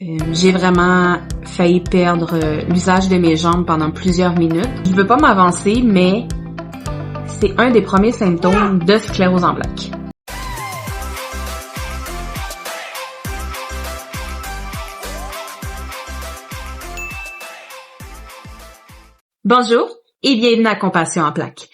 J'ai vraiment failli perdre l'usage de mes jambes pendant plusieurs minutes. Je veux pas m'avancer, mais c'est un des premiers symptômes de sclérose en plaques. Bonjour et bienvenue à Compassion en plaques.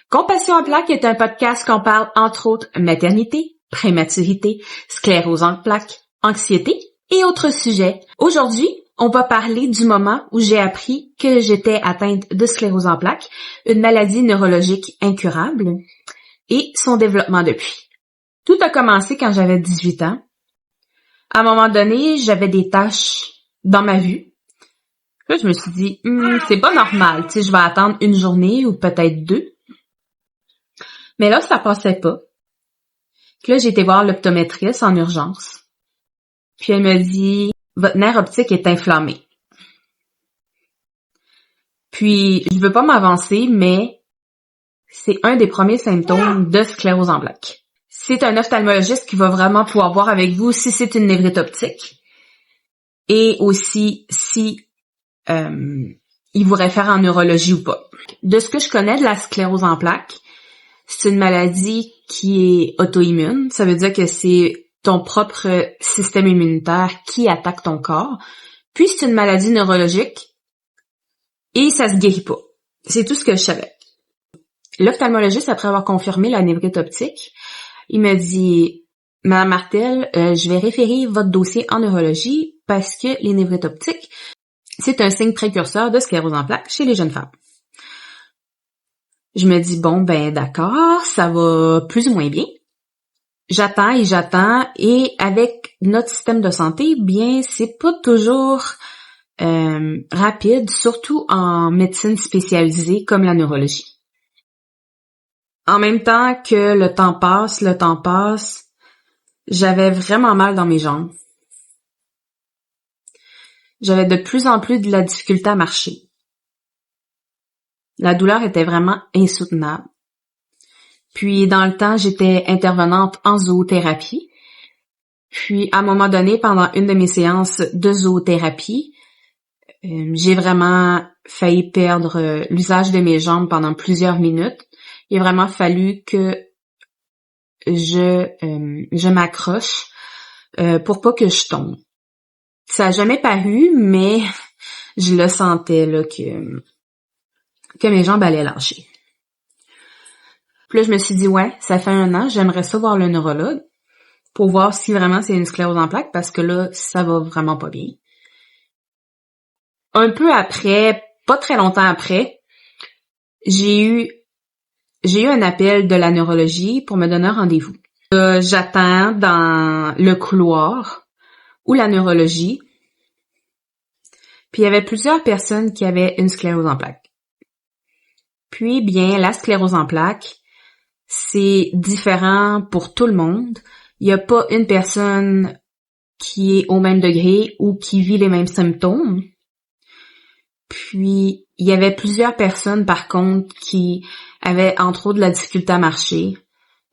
Compassion en plaques est un podcast qu'on parle entre autres maternité, prématurité, sclérose en plaques, anxiété et autres sujets. Aujourd'hui, on va parler du moment où j'ai appris que j'étais atteinte de sclérose en plaques, une maladie neurologique incurable, et son développement depuis. Tout a commencé quand j'avais 18 ans. À un moment donné, j'avais des taches dans ma vue. Là, je me suis dit, c'est pas normal, tu sais, je vais attendre une journée ou peut-être deux. Mais là, ça passait pas. Puis là, j'ai été voir l'optométriste en urgence. Puis elle me dit, votre nerf optique est inflammé. Puis, je veux pas m'avancer, mais c'est un des premiers symptômes de sclérose en plaques. C'est un ophtalmologiste qui va vraiment pouvoir voir avec vous si c'est une névrite optique. Et aussi si il vous réfère en neurologie ou pas. De ce que je connais de la sclérose en plaques, c'est une maladie qui est auto-immune. Ça veut dire que c'est ton propre système immunitaire qui attaque ton corps. Puis c'est une maladie neurologique et ça se guérit pas. C'est tout ce que je savais. L'ophtalmologiste, après avoir confirmé la névrite optique, il me dit « Madame Martel, je vais référer votre dossier en neurologie parce que les névrites optiques, c'est un signe précurseur de sclérose en plaques chez les jeunes femmes. » Je me dis « Bon, ben d'accord, ça va plus ou moins bien. » J'attends et avec notre système de santé, bien, c'est pas toujours rapide, surtout en médecine spécialisée comme la neurologie. En même temps que le temps passe, j'avais vraiment mal dans mes jambes. J'avais de plus en plus de la difficulté à marcher. La douleur était vraiment insoutenable. Puis, dans le temps, j'étais intervenante en zoothérapie. Puis, à un moment donné, pendant une de mes séances de zoothérapie, j'ai vraiment failli perdre l'usage de mes jambes pendant plusieurs minutes. Il a vraiment fallu que je m'accroche pour pas que je tombe. Ça a jamais paru, mais je le sentais là que mes jambes allaient lâcher. Puis là, je me suis dit, ouais, ça fait 1 an, j'aimerais ça voir le neurologue pour voir si vraiment c'est une sclérose en plaques parce que là, ça va vraiment pas bien. Un peu après, pas très longtemps après, j'ai eu un appel de la neurologie pour me donner un rendez-vous. J'attends dans le couloir ou la neurologie. Puis il y avait plusieurs personnes qui avaient une sclérose en plaques. Puis bien, la sclérose en plaques, c'est différent pour tout le monde. Il n'y a pas une personne qui est au même degré ou qui vit les mêmes symptômes. Puis, il y avait plusieurs personnes, par contre, qui avaient, entre autres, de la difficulté à marcher.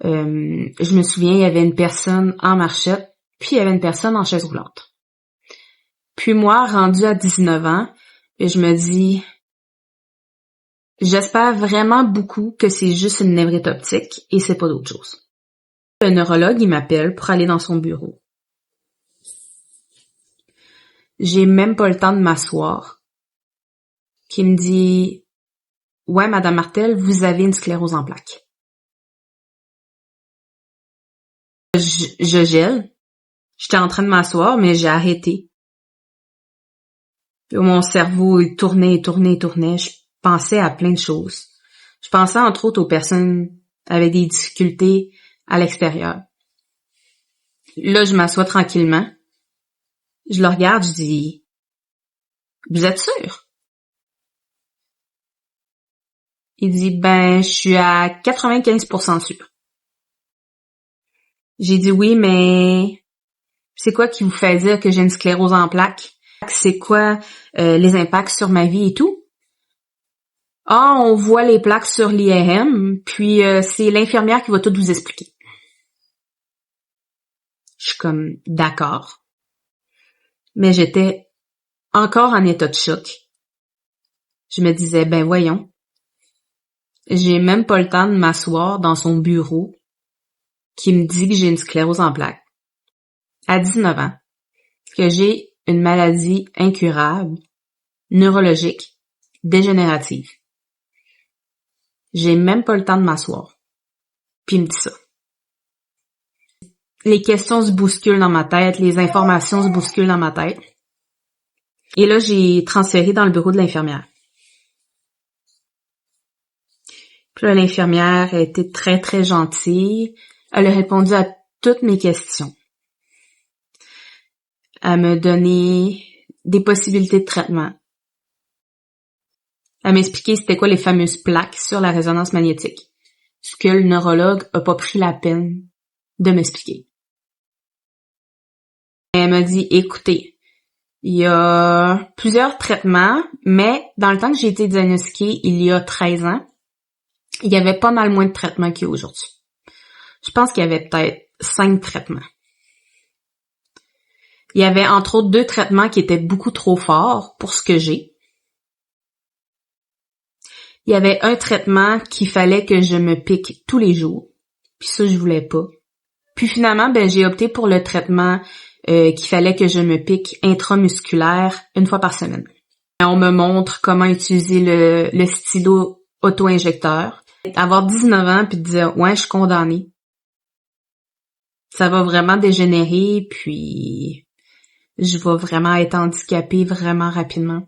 Je me souviens, il y avait une personne en marchette, puis il y avait une personne en chaise roulante. Puis moi, rendue à 19 ans, je me dis... J'espère vraiment beaucoup que c'est juste une névrite optique et c'est pas d'autre chose. Le neurologue, il m'appelle pour aller dans son bureau. J'ai même pas le temps de m'asseoir. Puis il me dit « Ouais, Madame Martel, vous avez une sclérose en plaques. » Je gèle. J'étais en train de m'asseoir, mais j'ai arrêté. Puis mon cerveau, il tournait. Je pensais à plein de choses. Je pensais entre autres aux personnes avec des difficultés à l'extérieur. Là, je m'assois tranquillement. Je le regarde, je dis « Vous êtes sûr? » Il dit « Ben, je suis à 95% sûr. » J'ai dit « Oui, mais c'est quoi qui vous fait dire que j'ai une sclérose en plaques? C'est quoi les impacts sur ma vie et tout? » Ah, on voit les plaques sur l'IRM, puis c'est l'infirmière qui va tout vous expliquer. Je suis comme, d'accord. Mais j'étais encore en état de choc. Je me disais, ben voyons, j'ai même pas le temps de m'asseoir dans son bureau qui me dit que j'ai une sclérose en plaques. À 19 ans, que j'ai une maladie incurable, neurologique, dégénérative. J'ai même pas le temps de m'asseoir. Puis il me dit ça. Les questions se bousculent dans ma tête, les informations se bousculent dans ma tête. Et là, j'ai transféré dans le bureau de l'infirmière. Puis là, l'infirmière a été très, très gentille. Elle a répondu à toutes mes questions. Elle m'a donné des possibilités de traitement. Elle m'a expliqué c'était quoi les fameuses plaques sur la résonance magnétique. Ce que le neurologue a pas pris la peine de m'expliquer. Elle m'a dit, écoutez, il y a plusieurs traitements, mais dans le temps que j'ai été diagnostiquée il y a 13 ans, il y avait pas mal moins de traitements qu'il y a aujourd'hui. Je pense qu'il y avait peut-être 5 traitements. Il y avait entre autres 2 traitements qui étaient beaucoup trop forts pour ce que j'ai. Il y avait un traitement qu'il fallait que je me pique tous les jours, puis ça je voulais pas. Puis finalement, j'ai opté pour le traitement qu'il fallait que je me pique intramusculaire une fois par semaine. Et on me montre comment utiliser le stylo auto-injecteur. Avoir 19 ans puis dire « ouais, je suis condamnée ». Ça va vraiment dégénérer, puis je vais vraiment être handicapée vraiment rapidement.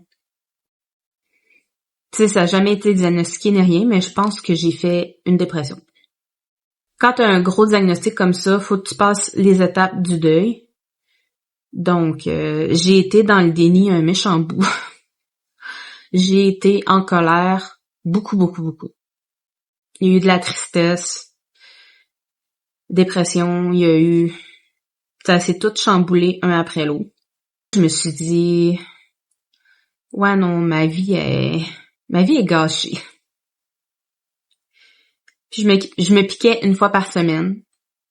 Tu sais, ça n'a jamais été diagnostiqué ni rien, mais je pense que j'ai fait une dépression. Quand tu as un gros diagnostic comme ça, faut que tu passes les étapes du deuil. Donc, j'ai été dans le déni un méchant bout. J'ai été en colère beaucoup, beaucoup, beaucoup. Il y a eu de la tristesse, dépression, il y a eu... Ça s'est tout chamboulé un après l'autre. Je me suis dit... Ouais, non, ma vie est gâchée. Puis je me piquais une fois par semaine,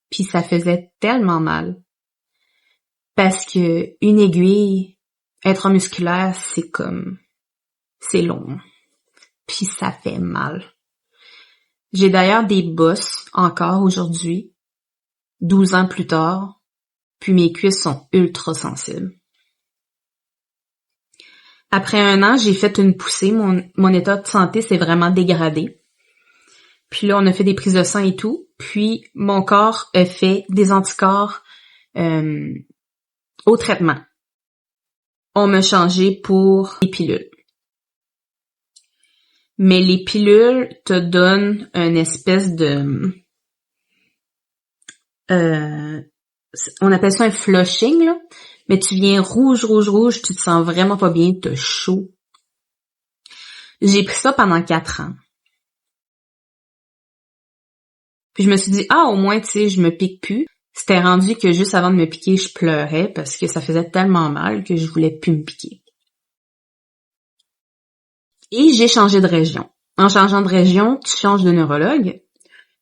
puis ça faisait tellement mal. Parce que une aiguille intramusculaire, c'est long. Puis ça fait mal. J'ai d'ailleurs des bosses encore aujourd'hui, 12 ans plus tard, puis mes cuisses sont ultra sensibles. Après 1 an, j'ai fait une poussée, mon état de santé s'est vraiment dégradé. Puis là, on a fait des prises de sang et tout, puis mon corps a fait des anticorps au traitement. On m'a changé pour les pilules. Mais les pilules te donnent une espèce de... on appelle ça un flushing, là. Mais tu viens rouge, tu te sens vraiment pas bien, t'as chaud. J'ai pris ça pendant 4 ans. Puis je me suis dit, au moins, tu sais, je me pique plus. C'était rendu que juste avant de me piquer, je pleurais parce que ça faisait tellement mal que je voulais plus me piquer. Et j'ai changé de région. En changeant de région, tu changes de neurologue.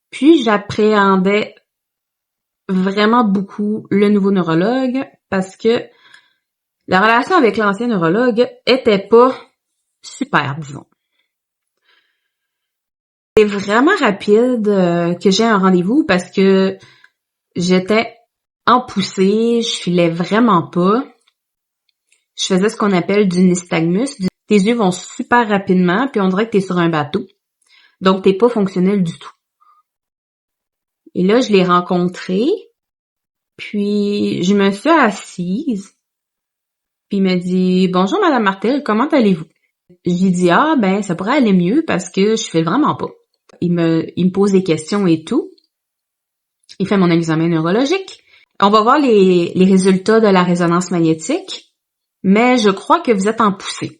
Puis j'appréhendais vraiment beaucoup le nouveau neurologue parce que la relation avec l'ancien neurologue était pas super, disons. C'est vraiment rapide que j'ai un rendez-vous parce que j'étais en poussée, je filais vraiment pas. Je faisais ce qu'on appelle du nystagmus. Tes yeux vont super rapidement, puis on dirait que t'es sur un bateau. Donc, t'es pas fonctionnel du tout. Et là, je l'ai rencontré, puis je me suis assise, puis il m'a dit « Bonjour Madame Martel, comment allez-vous? » J'ai dit « ça pourrait aller mieux parce que je fais vraiment pas. » Il me pose des questions et tout. Il fait mon examen neurologique. On va voir les résultats de la résonance magnétique, mais je crois que vous êtes en poussée.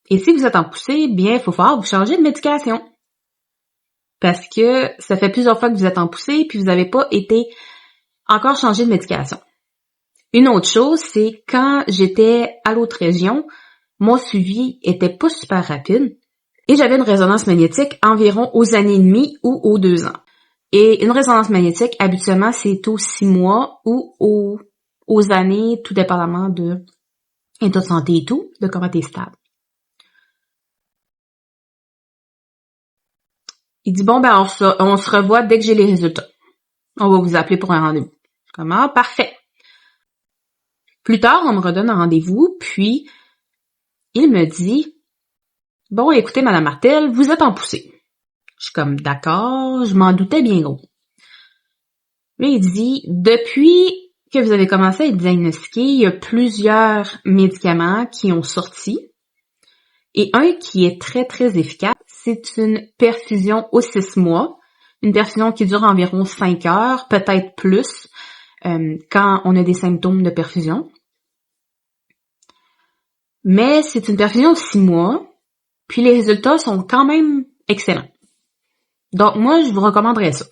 Et si vous êtes en poussée, bien, il faut falloir vous changer de médication. Parce que ça fait plusieurs fois que vous êtes en poussée, puis vous n'avez pas été encore changé de médication. Une autre chose, c'est quand j'étais à l'autre région, mon suivi était pas super rapide et j'avais une résonance magnétique environ aux années et demie ou aux 2 ans. Et une résonance magnétique, habituellement, c'est aux 6 mois ou aux années, tout dépendamment de état de santé et tout, de comment t'es stable. Il dit, bon, ben, on se revoit dès que j'ai les résultats. On va vous appeler pour un rendez-vous. Comment? Parfait. Plus tard, on me redonne un rendez-vous, puis il me dit, bon, écoutez, Madame Martel, vous êtes en poussée. Je suis comme, d'accord, je m'en doutais bien gros. Là, il dit, depuis que vous avez commencé à être diagnostiqué, il y a plusieurs médicaments qui ont sorti. Et un qui est très, très efficace, c'est une perfusion aux 6 mois. Une perfusion qui dure environ 5 heures, peut-être plus, quand on a des symptômes de perfusion. Mais c'est une perfusion de 6 mois, puis les résultats sont quand même excellents. Donc moi, je vous recommanderais ça.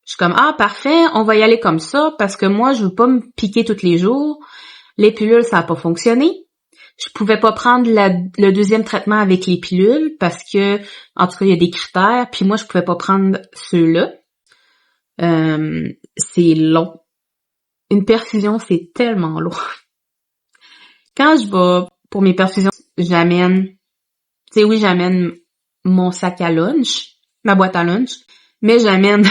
Je suis comme, ah parfait, on va y aller comme ça, parce que moi, je veux pas me piquer tous les jours. Les pilules, ça n'a pas fonctionné. Je pouvais pas prendre le deuxième traitement avec les pilules, parce que, en tout cas, il y a des critères, puis moi, je pouvais pas prendre ceux-là. C'est long. Une perfusion, c'est tellement long. Quand je vais pour mes perfusions, j'amène mon sac à lunch, ma boîte à lunch, mais j'amène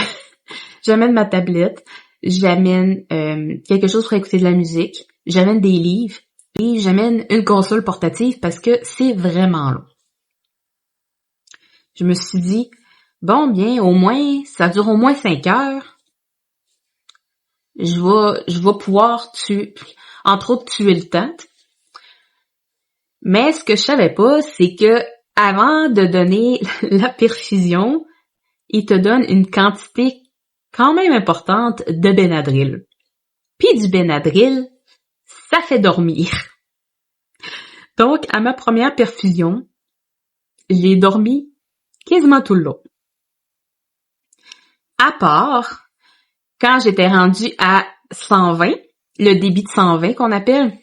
ma tablette, j'amène quelque chose pour écouter de la musique, j'amène des livres et j'amène une console portative parce que c'est vraiment long. Je me suis dit, bon bien, au moins, ça dure au moins 5 heures. Je vais pouvoir entre autres tuer le temps. Mais ce que je savais pas, c'est que avant de donner la perfusion, il te donne une quantité quand même importante de Benadryl. Puis du Benadryl, ça fait dormir. Donc, à ma première perfusion, j'ai dormi quasiment tout le long. À part quand j'étais rendue à 120, le débit de 120 qu'on appelle.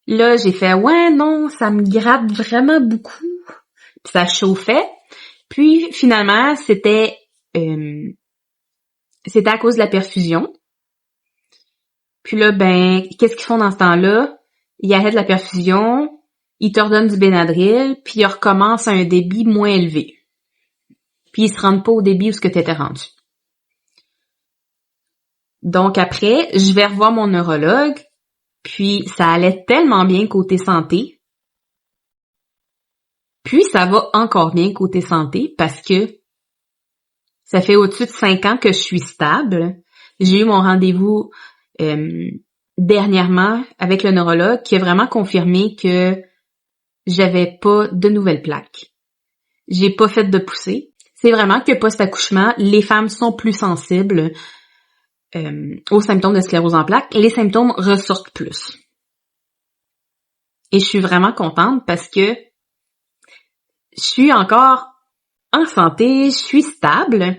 Là, j'ai fait, ouais, non, ça me gratte vraiment beaucoup. Puis ça chauffait. Puis, finalement, c'était à cause de la perfusion. Puis là, ben, qu'est-ce qu'ils font dans ce temps-là? Ils arrêtent la perfusion, ils te redonnent du Benadryl, puis ils recommencent à un débit moins élevé. Puis ils se rendent pas au débit où ce que t'étais rendu. Donc après, je vais revoir mon neurologue, puis ça allait tellement bien côté santé. Puis ça va encore bien côté santé parce que ça fait au-dessus de 5 ans que je suis stable. J'ai eu mon rendez-vous dernièrement avec le neurologue qui a vraiment confirmé que j'avais pas de nouvelles plaques. J'ai pas fait de poussée. C'est vraiment que post-accouchement, les femmes sont plus sensibles aux symptômes de sclérose en plaques. Les symptômes ressortent plus. Et je suis vraiment contente parce que je suis encore en santé, je suis stable,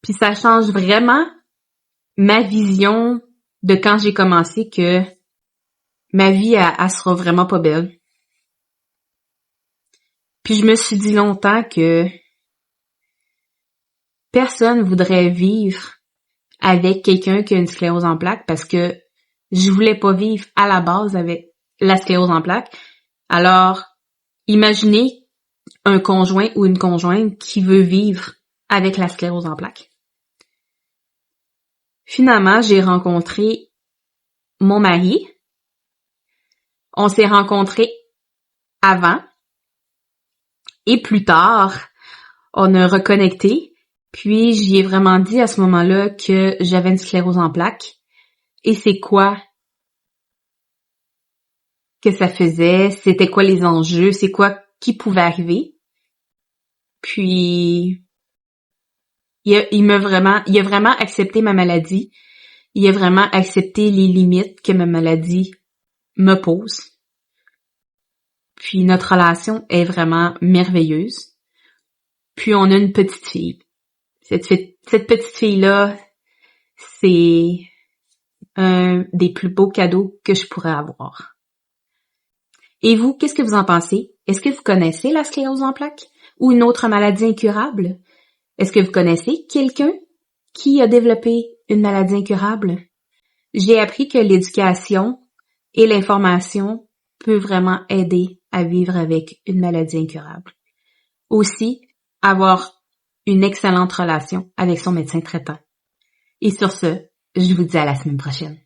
puis ça change vraiment ma vision de quand j'ai commencé que ma vie, elle sera vraiment pas belle. Puis je me suis dit longtemps que personne voudrait vivre avec quelqu'un qui a une sclérose en plaques parce que je voulais pas vivre à la base avec la sclérose en plaques. Alors, imaginez un conjoint ou une conjointe qui veut vivre avec la sclérose en plaques. Finalement, j'ai rencontré mon mari. On s'est rencontrés avant et plus tard, on a reconnecté. Puis, j'y ai vraiment dit à ce moment-là que j'avais une sclérose en plaques. Et c'est quoi que ça faisait, c'était quoi les enjeux, c'est quoi qui pouvait arriver. Puis, il a vraiment accepté ma maladie. Il a vraiment accepté les limites que ma maladie me pose. Puis, notre relation est vraiment merveilleuse. Puis, on a une petite fille. Cette petite fille-là, c'est un des plus beaux cadeaux que je pourrais avoir. Et vous, qu'est-ce que vous en pensez? Est-ce que vous connaissez la sclérose en plaques? Ou une autre maladie incurable? Est-ce que vous connaissez quelqu'un qui a développé une maladie incurable? J'ai appris que l'éducation Et l'information peut vraiment aider à vivre avec une maladie incurable. Aussi, avoir une excellente relation avec son médecin traitant. Et sur ce, je vous dis à la semaine prochaine.